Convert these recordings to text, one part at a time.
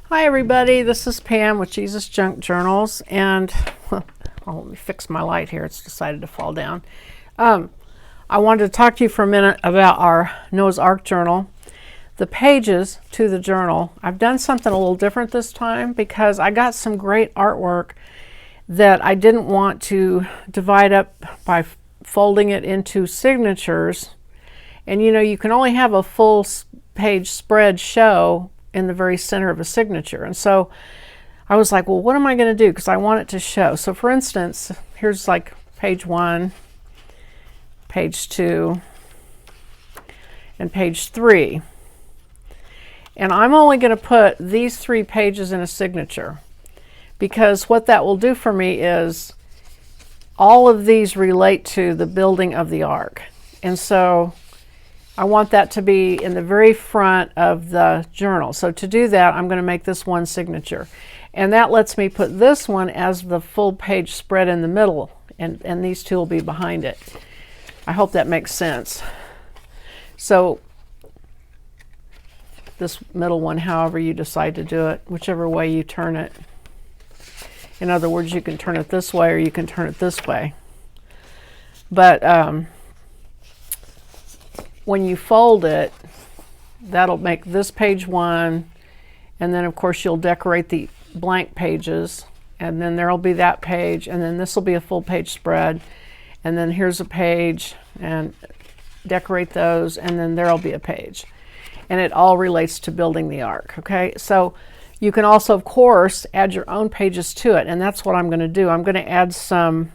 Hi everybody, this is Pam with Jesusjunkjournals, and let me fix my light here. It's decided to fall down. I wanted to talk to you for a minute about our Noah's Ark journal. The pages to the journal, I've done something a little different this time because I got some great artwork that I didn't want to divide up by folding it into signatures. And you know, you can only have a full page spread show in the very center of a signature. And so I was like, well, what am I going to do? Because I want it to show. So for instance, here's like page 1, page 2, and page 3. And I'm only going to put these 3 pages in a signature, because what that will do for me is all of these relate to the building of the ark. And so I want that to be in the very front of the journal. So to do that, I'm going to make this one signature. And that lets me put this one as the full page spread in the middle, and these two will be behind it. I hope that makes sense. So this middle one, however you decide to do it, whichever way you turn it. In other words, you can turn it this way or you can turn it this way. But when you fold it, that'll make this page 1, and then of course you'll decorate the blank pages, and then there'll be that page, and then this will be a full page spread, and then here's a page, and decorate those, and then there'll be a page. And it all relates to building the ark, okay? So you can also, of course, add your own pages to it, and that's what I'm going to do. I'm going to add some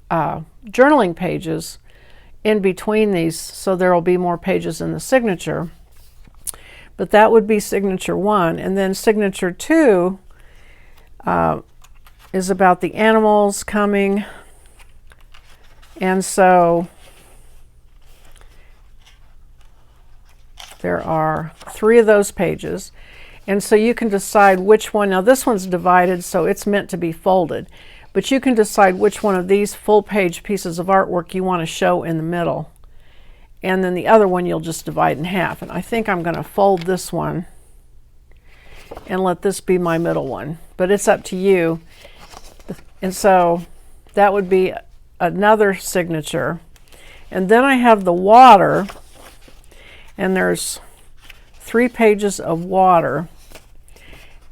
journaling pages in between these, so there will be more pages in the signature. But that would be signature 1, and then signature 2 is about the animals coming, and so there are 3 of those pages, and so you can decide which one. Now this one's divided, so it's meant to be folded. But you can decide which one of these full page pieces of artwork you want to show in the middle. And then the other one you'll just divide in half. And I think I'm going to fold this one and let this be my middle one. But it's up to you. And so that would be another signature. And then I have the water. And there's 3 pages of water.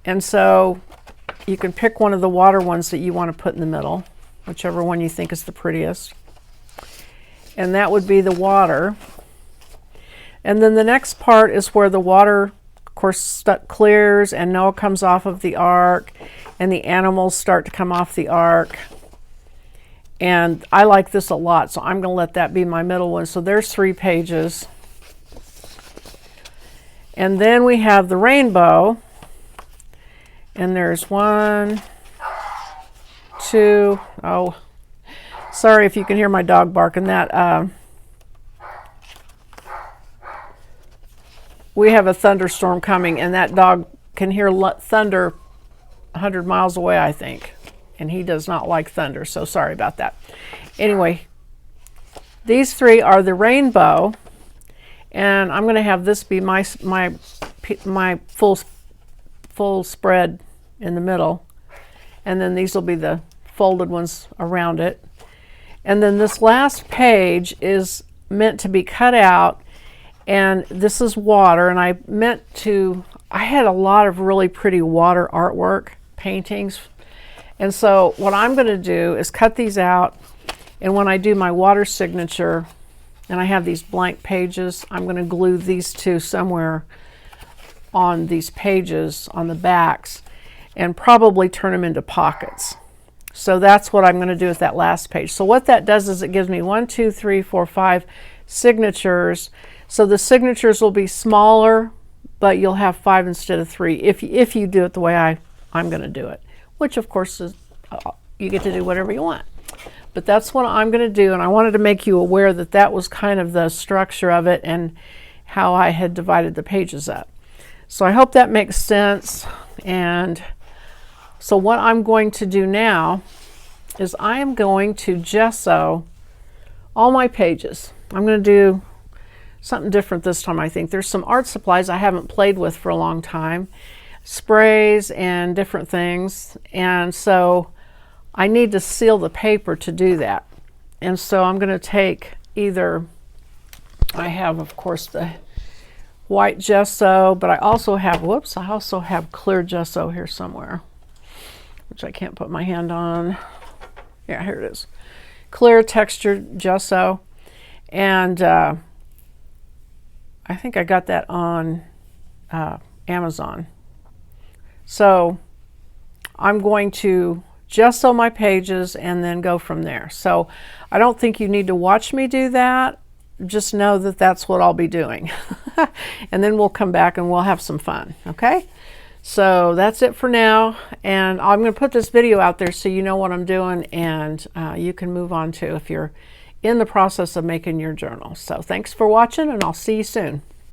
And so you can pick one of the water ones that you want to put in the middle, whichever one you think is the prettiest. And that would be the water. And then the next part is where the water, of course, clears and Noah comes off of the ark and the animals start to come off the ark. And I like this a lot, so I'm going to let that be my middle one. So there's 3 pages. And then we have the rainbow. And there's 1, 2, oh, sorry if you can hear my dog barking. That we have a thunderstorm coming, and that dog can hear thunder 100 miles away, I think, and he does not like thunder, so sorry about that. Anyway, these 3 are the rainbow, and I'm going to have this be my full spread in the middle, and then these will be the folded ones around it. And then this last page is meant to be cut out, and this is water, and I had a lot of really pretty water artwork paintings, and so what I'm going to do is cut these out, and when I do my water signature and I have these blank pages, I'm going to glue these 2 somewhere on these pages on the backs and probably turn them into pockets. So that's what I'm going to do with that last page. So what that does is it gives me 1, 2, 3, 4, 5 signatures. So the signatures will be smaller, but you'll have 5 instead of 3 if you do it the way I'm going to do it, which of course is you get to do whatever you want. But that's what I'm going to do, and I wanted to make you aware that that was kind of the structure of it and how I had divided the pages up. So I hope that makes sense. And so what I'm going to do now is I am going to gesso all my pages. I'm going to do something different this time, I think. There's some art supplies I haven't played with for a long time. sprays and different things. And so I need to seal the paper to do that. And so I'm going to take either, I have, of course, the white gesso, but I also have, whoops, I also have clear gesso here somewhere, which I can't put my hand on. Yeah, here it is. Clear textured gesso. And I think I got that on Amazon. So I'm going to gesso my pages and then go from there. So I don't think you need to watch me do that. Just know that that's what I'll be doing. And then we'll come back and we'll have some fun, okay? So that's it for now. And I'm going to put this video out there so you know what I'm doing, and you can move on to if you're in the process of making your journal. So thanks for watching, and I'll see you soon.